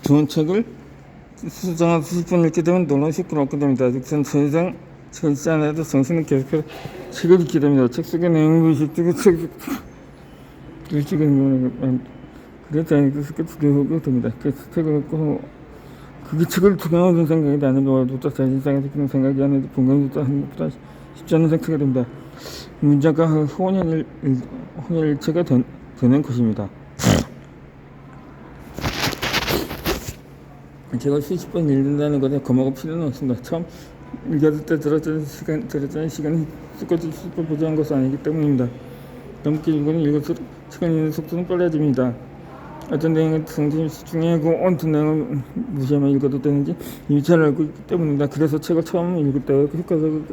좋은 책을 수정한 수십 번 읽게 되면 논란 쉽게 얻게 됩니다. 즉선 더 이상 읽지 않아도 정신은 계속해서 책을 읽게 됩니다. 책 속의 내용을 무의식적으로 그래서 계속 배우게 됩니다. 그래서 책을 읽고 그게 책을 두경하는 생각이 나는 거와도 자신상에서 그런 생각이 하는데 본관부터 하는 것보다 쉽지 않은 상태가 됩니다. 문제가 혼연일체가 되는 것입니다. 책을 수십 번 읽는다는 것에 겁먹을 필요는 없습니다. 처음 읽었을 때 들었던 시간이 수십 보장한 것은 아니기 때문입니다. 넘게 읽을수록 시간 읽는 속도는 빨라집니다. 어떤 내용을 중요하고 어떤 내용을 무시하며 읽어도 되는지 이미 잘 알고 있기 때문입니다. 그래서 책을 처음 읽을 때 효과는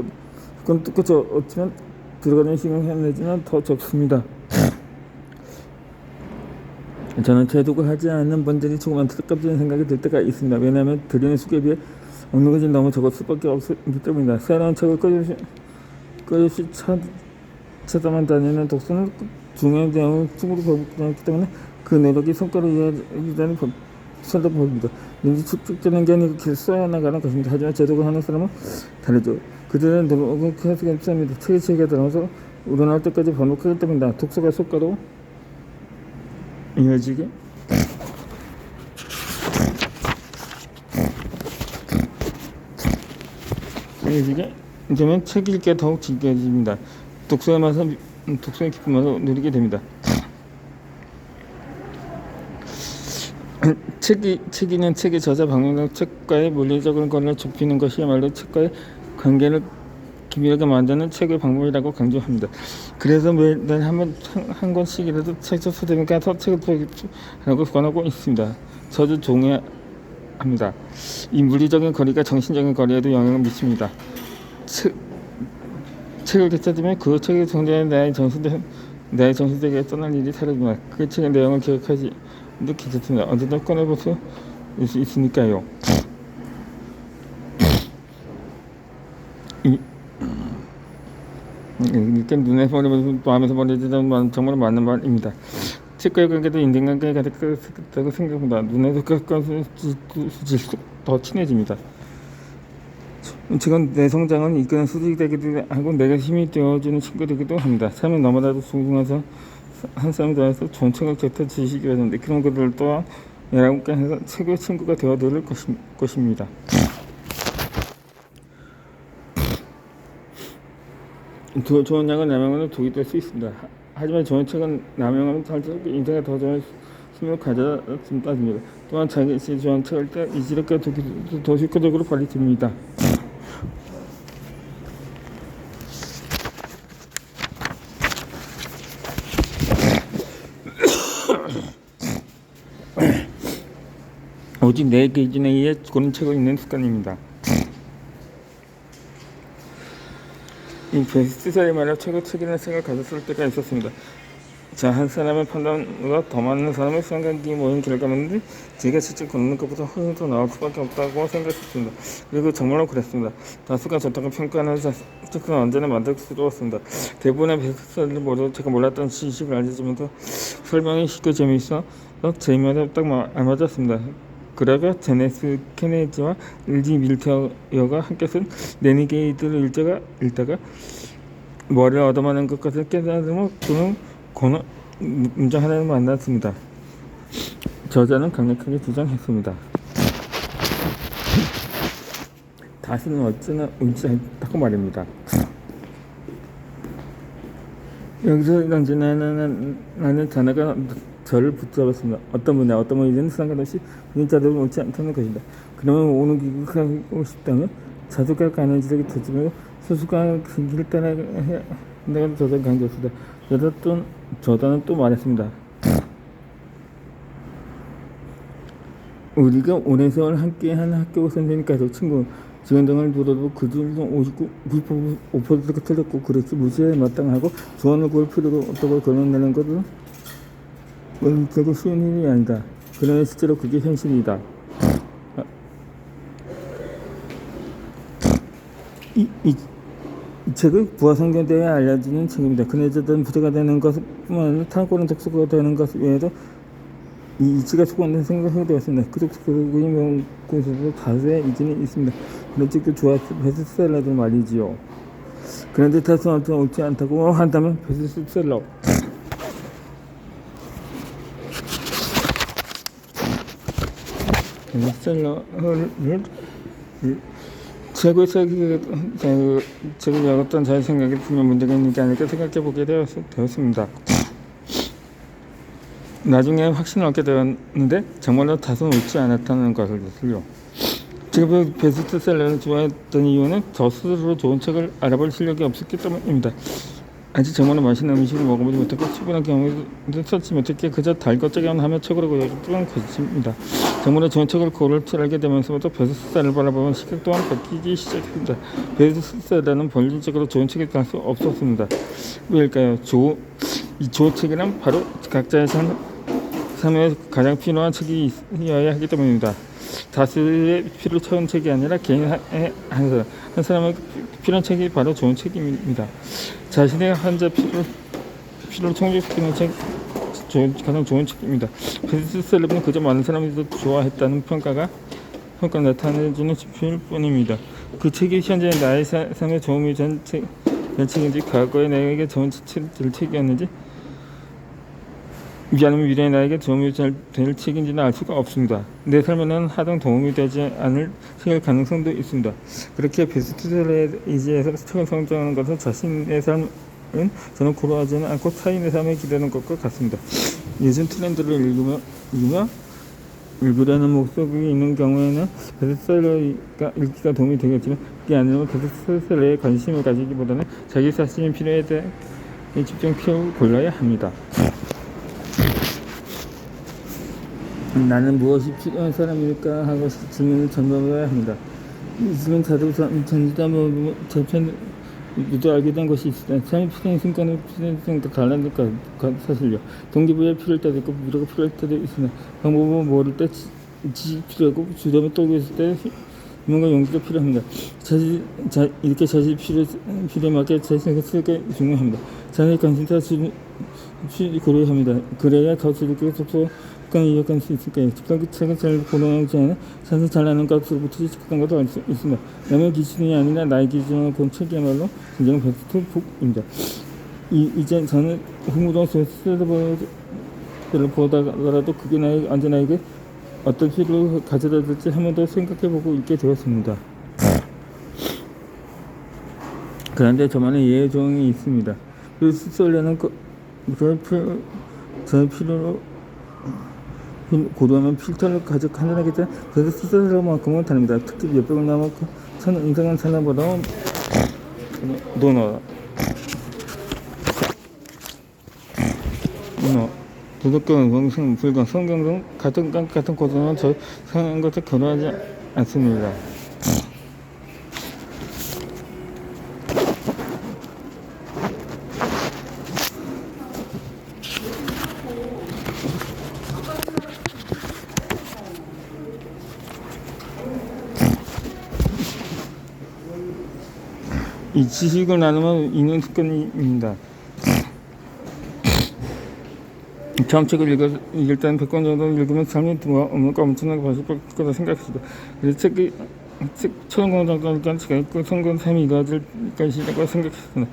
똑같이 없지만 들어가는 시간이 내지만 더 적습니다. 저는 제독을 하지 않는 번들이 조금 안타깝다는 생각이 들 때가 있습니다. 왜냐하면 드리는 수에 비해 얻는 것이 너무 적을 수밖에 없기 때문입니다. 새로운 책을 끊임없이 찾아만 다니는 독서는 중요한 내용을 충분히 배우기 때문에 그 노력이 성과를 이해하는 법입니다. 왠지 축적되는 게 아니고 계속 써나가는 것입니다. 하지만 제독을 하는 사람은 다르죠. 그들은 노력은 계속 괜찮습니다. 책에 들어가서 우러날 때까지 반복하기 때문이다. 독서가 속과로 이어지게 되면 책 읽기가 더욱 즐겨집니다. 독서의 기쁨을 누리게 됩니다. 책이는 책의 저자 방향과 책과의 물리적인 권을 좁히는 것이야말로 책과의 관계를 기밀하게 만드는 책의 방법이라고 강조합니다. 그래서 매일 한 권씩이라도 책 접수되면 가서 책을 보라고 권하고 있습니다. 저도 동의합니다. 이 물리적인 거리가 정신적인 거리에도 영향을 미칩니다. 책을 되찾으면 그 책의 존재에 나의 정신세계에 떠날 일이 사라집니다. 그 책의 내용을 기억하지 도 괜찮습니다. 언제든 꺼내볼 수 있으니까요. 이렇게 눈에서 버리면서 마음에서 버리지만 정말 맞는 말입니다. 책과의 관계도 인간관계가 가득하다고 생각합니다. 눈에서 가까워질수록 더 친해집니다. 책은 내 성장을 이끄는 수직이 되기도 하고 내가 힘이 되어주는 친구가 되기도 합니다. 삶에 너무나도 소중해서 한 사람에 대해서 좋은 책을 곁에 지시기가 하는데 그런 것들 또한 여러분께 해서 책의 친구가 되어드릴 것입니다. 좋은 약은 남용하면 독이 될 수 있습니다. 하지만 좋은 책은 남용하면 살짝 인생에 더 좋은 힘을 가져다 줍니다. 또한 자기 좋은 책을 때 이지력과 독이 더 효과적으로 발휘됩니다. 오직 내 기준에 의해 고른 책을 읽는 습관입니다. 이 베스트셀러 말에 책이라는 생각을 가졌을 때가 있었습니다. 한 사람의 판단보다 더 많은 사람의 생각이 모인 결과물인데 제가 직접 고르는 것보다 훨씬 더 나을 수밖에 없다고 생각했습니다. 그리고 정말로 그랬습니다. 다수가 좋다고 평가하는 책은 언제나 만족스러웠습니다. 대부분의 베스트셀러 모두 제가 몰랐던 지식을 알려주면서 설명이 쉽고 재미있어 제 입맛에 딱 알맞았습니다. 그러가 제네스 케네디와 일지 밀터가 함께 쓴 레니게이드를 읽다가 머리를 얻어맞는 것 같은 깨달음을 주는 문장 하나를 만났습니다. 저자는 강력하게 주장했습니다. 다시는 어찌나 옳지 않다고 말입니다. 여기서 나는 자네가 저를 붙잡았습니다. 어떤 분이든 상관없이 자들은 옳지 않다는 것입니다. 그러면 오는 길을 가고 싶다면 자수가 가는 지역에 터지며 수수가 길을 따라 내가 저자가 강조했습니다. 저자는 또 말했습니다. 우리가 오랜 세월 함께한 학교 선생님, 가족, 친구, 직원 등을 두어도 그 중 95%가 틀렸고 그렇게 무시에 마땅하고 조언을 구할 필요가 없다고 결론내는 것은 결국 쉬운 일이 아니다. 그러나 실제로 그게 현실이다. 이 책은 부하성경에 대해 알려지는 책입니다. 그네저든 부자가 되는 것뿐만 아니라 탐구하는 독서가 되는 것 외에도 이 이치가 초과된 생각이 되었습니다. 그쪽이 명 곳에도 다수의 이치는 있습니다. 그런 쪽도 좋아서 베스트셀러들 말이지요. 그런데 다수는 옳지 않다고 한다면 베스트셀러. 베스트셀러를 최고의 책을 읽었던 자의 생각에 분명 문제가 있는 게 아닐까 생각해보게 되었습니다. 나중에 확신을 얻게 되었는데 정말로 다소는 옳지 않았다는 것을요. 제가 베스트셀러를 좋아했던 이유는 저 스스로 좋은 책을 알아볼 실력이 없었기 때문입니다. 아직 정말로 맛있는 음식을 먹어보지 못했고 충분한 경험을 쌓지 못했기에 그저 달것저것 하며 책으로 고였던 것입니다. 정말로 좋은 책을 고를 줄 알게 되면서부터 베스트셀러를 바라보는 시각 또한 바뀌기 시작했습니다. 베스트셀러는 본질적으로 좋은 책이 될 수 없었습니다. 왜일까요? 이 좋책이란 바로 각자의 삶에 가장 필요한 책이어야 하기 때문입니다. 다수의 피를 채운 책이 아니라 개인의 한 사람의 필요한 책이 바로 좋은 책입니다. 자신의 환자 피를 충족시키는 책, 가장 좋은 책입니다. 베스트셀러는 그저 많은 사람이 좋아했다는 평가 나타내주는 지표일 뿐입니다. 그 책이 현재 나의 삶에 도움이 된 책인지 과거에 나에게 좋은 책이었는지 아니면 미래의 나에게 도움이 될 책인지는 알 수가 없습니다. 내 삶에는 하등 도움이 되지 않을 책일 가능성도 있습니다. 그렇게 베스트셀러에 의지해서 책을 성장하는 것은 자신의 삶은 저는 고려하지는 않고 타인의 삶에 기대는 것과 같습니다. 요즘 트렌드를 읽으려는 목적이 있는 경우에는 베스트셀러가 읽기가 도움이 되겠지만 그게 아니면 베스트셀러에 관심을 가지기보다는 자기 자신의 필요에 대해 집중 키우고 골라야 합니다. 나는 무엇이 필요한 사람일까 하고 질문을 던져봐야 합니다. 있으면 다들 전지다 모두 알게 된 것이 있습니다. 삶이 필요한 순간에 필요한 달라질 사실요. 동기부여에 필요할 때도 있고 위로가 필요할 때도 있습니다. 방법은 모를 때 지식이 필요하고 주점에 떠오르 있을 때 뭔가 용기가 필요합니다. 이렇게 자신의 필요에 맞게 자신에게 쓰게 중요합니다. 자신의 관심사 고려해야 합니다. 그래야 더 즐겁게 습관을 이어갈 수 있을 거예요. 습관 책을 잘 고려하지 않아 자신을 잘 아는 것으로부터 시작한 것도 알 수 있습니다. 남의 기준이 아니라 나의 기준으로 본 책이야말로 진정 베스트북입니다. 이제 저는 흥무동 베스트셀러를 보다가라도 그게 언제 나에게 어떤 필요를 가져다 줄지 한 번 더 생각해보고 있게 되었습니다. 그런데 저만의 예정이 있습니다. 베스트셀러는 저의 필요로 고도하면 필터를 가져가느라기 때문에 베스트셀러만큼은 다릅니다. 특히 몇백을 남았고 인상한 사람보다 도덕경, 원성, 불경, 성경 등 같은 고도는 저 상한 것을 거론하지 않습니다. 이 지식을 나누면 읽는 습관입니다. 처음 책을 읽을 때는 100권 정도 읽으면 삶이 엄청나게 바뀔 거라 생각했습니다. 그래서 책 1000권 정도 읽은 제가 읽고 성공 삶이 이루어질 것이라고 생각했습니다.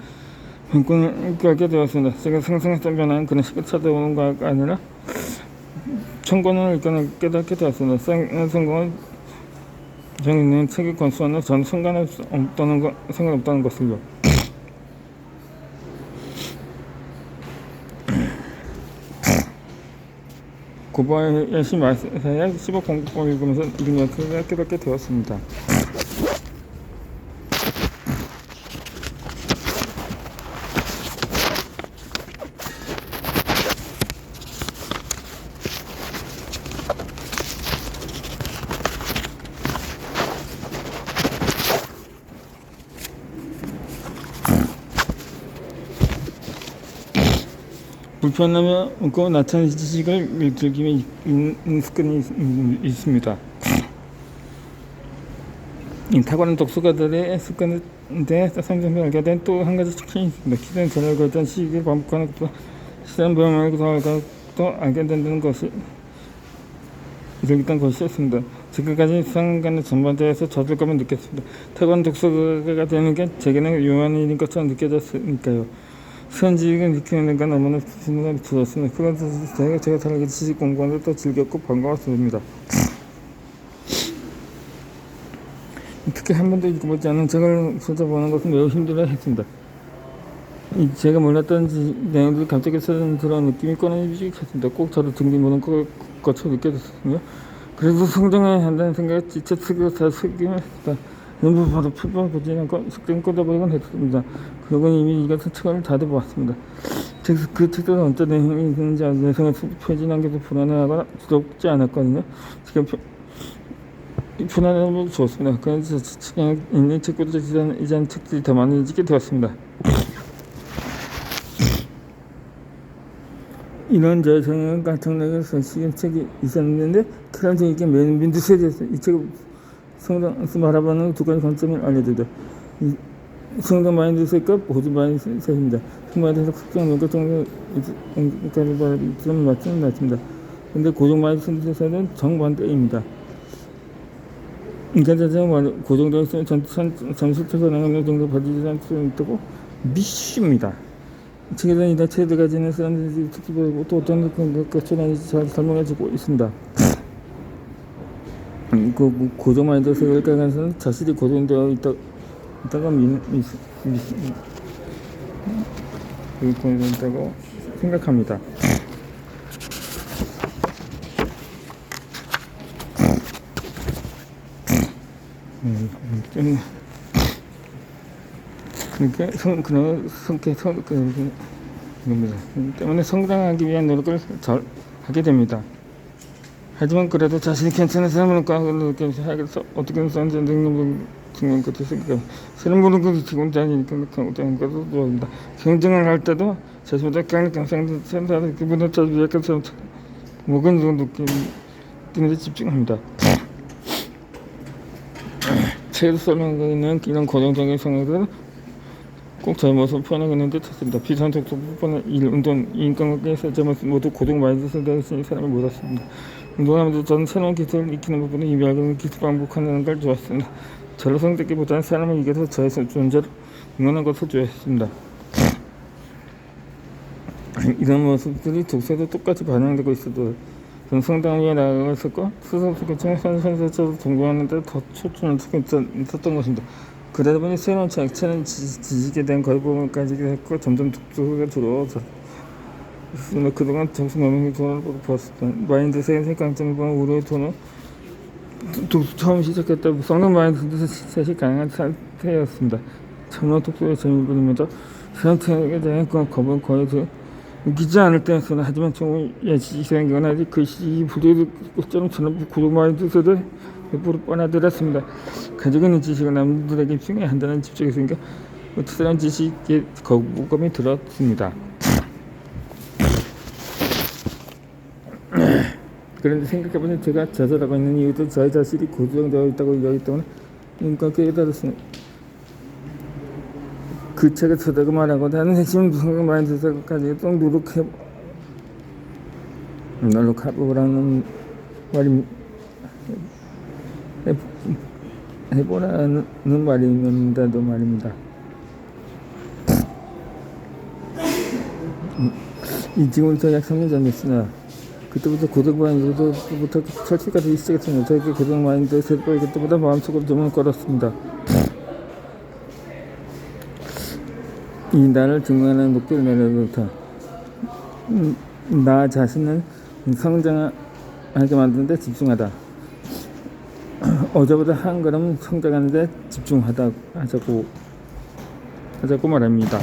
100권을 읽게 되었습니다. 제가 상상했던 변화는 그런 식으로 찾아오는 것이 아니라 1000권을 읽거나 깨닫게 되었습니다. 성공은 정해있는 책의 권수와는 전 상관없다는 것을요. 고바야시 마사야 15 공부법을 읽으면서 이런 것을 깨닫게 되었습니다. 불편하며 없고 나타나는 지식을 즐기며 있는 습관이 있습니다. 탁월한 독서가들의 습관에 대해 상정을 알게 된 또 한 가지 특징이 있습니다. 기존에 잘 알고 있던 시기를 반복하는 것보다 시간 변화를 더 알게 된다는 것을 이러던 것이었습니다. 지금까지 수상간의 전반대에서 젖을 감을 느꼈습니다. 태관 독서가가 되는 게 제게는 유한 일인 것처럼 느껴졌으니까요. 수현지가 느끼는 건 너무나 분노가 들었습니다. 그것은 제가 다르게 지식 공부하는 더 즐겁고 반가웠습니다. 특히 한 번도 읽어보지 않은 책을 찾아보는 것은 매우 힘들어 했습니다. 제가 몰랐던 내용들이 갑자기 쓰는 그런 느낌이 꺼내주셨습니다. 꼭 저를 등기보는 것처럼 느껴졌거든요. 그래서 성장해야 한다는 생각에 지쳐쓰고 다 쓰기만 했다. 연부 바로 풀어보지 않고 숙제는 꽂아버리곤 했습니다. 그러고 이미 이것은 책을 다 돼보았습니다. 그 책들은 어떤 내용이 있는지 내성에 표지한 게 불안해하거나 부럽지 않았거든요. 지금 편안함을 주었습니다. 그래서 책에 있는 책보다 이전 책들이 더 많이 읽게 되었습니다. 이런 저의 성향은 가청나게 선식인 책이 있었는데 그런 책에게 민두세대에서 이 책을 성당에서 바라보는 두 가지 관점을 알려드리다. 성당 마인드셋과 보조 마인드셋입니다. 성마인드셋 특정 명과 정도까지 바라보는 맞지는 않습니다. 그런데 고정 마인드셋은 정반대입니다. 인간 자체가 고정되어 있으면 전술적으로 나가는 정도 받지 않을 수 있다고 믿습니다. 책에서 이 자체를 가지는 사람들이 특히 또 어떤 것처럼 잘 설명해주고 있습니다. 그 고정 마인드셋을 가면서는 자신이 고정되어 있다고 있다고 생각합니다. 이렇게 때문에 성장하기 위한 노력을 하게 됩니다. 하지만 그래도 자신이 괜찮은 사람은 하겠어 어떻게든 선전 등록 것도 생각합니다. 새로운 모든 것이 지금 자기니까 그런 것도 좋아합니다. 경쟁을 할 때도 자신보다 강력한 상대를 그보다 자주 약한 사람 먹은 정도 느낌에 집중합니다. 책에서 설명하고 있는 이런 고정적인 성향들은 꼭 저의 모습을 표현하는 듯 했습니다. 비슷한 독서뿐만 운동, 인간관계에서 제 모습 모두 고정 마인드셋을 가진 사람을 몰랐습니다. 운동하면서 저는 새로운 기술을 익히는 부분을 이미 알고 있는 기술 반복하는 걸 좋아했습니다. 저를 성적기보다는 사람을 이겨서 저의 존재를 응원하는 것을 좋아했습니다. 이런 모습들이 독서에도 똑같이 반영되고 있어도 저는 성당 위에 나아갔었고 스스로 선생님처럼 공부하는 데 더 초점을 두고 있었던 것입니다. 그러다 보니 새로운 책체는 지식에 대한 거부감까지 했고 점점 독서가 줄어들었습니다. 그동안 정신 너무 돈을 벌었습니다. 마인드셋의 강점을 보면 우리의 돈은 독서 처음 시작했다 성장 마인드셋이 가능한 상태였습니다. 정말 독서의 재미를 부리면서 새로운 책에 대한 겁은 거의 웃기지 않을 때였으나 하지만 정말 예지식이 하지 그 시기 부재들처럼 저는 고정 마인드셋을 외부로 뻔하더랬습니다. 가지고 있는 지식은 남들에게 중요해야 한다는 집중이 생겨 특별한 지식에 거부감이 들었습니다. 그런데 생각해보니 제가 좌절하고 있는 이유도 저의 자신이 고정되어 있다고 여기기 때문에 인간 깨달았습니다. 그 책을 쳐다고 말하고 나는 핵심 성경 마인드셋까지 또 노력해보라는 해보라는 말이면서도 말입니다. 이 지금부터 약 3년 전이었으나 그때부터 고정 마인드부터 철칙까지 시작했습니다. 저에게 고정 마인드셋도 그때보다 마음속으로 좀 걸었습니다. 이 나를 증명하는 목표를 내려놓다. 나 자신은 성장하게 만드는 데 집중하다. 어제보다 한 걸음 성장하는 데 집중하자고 말합니다.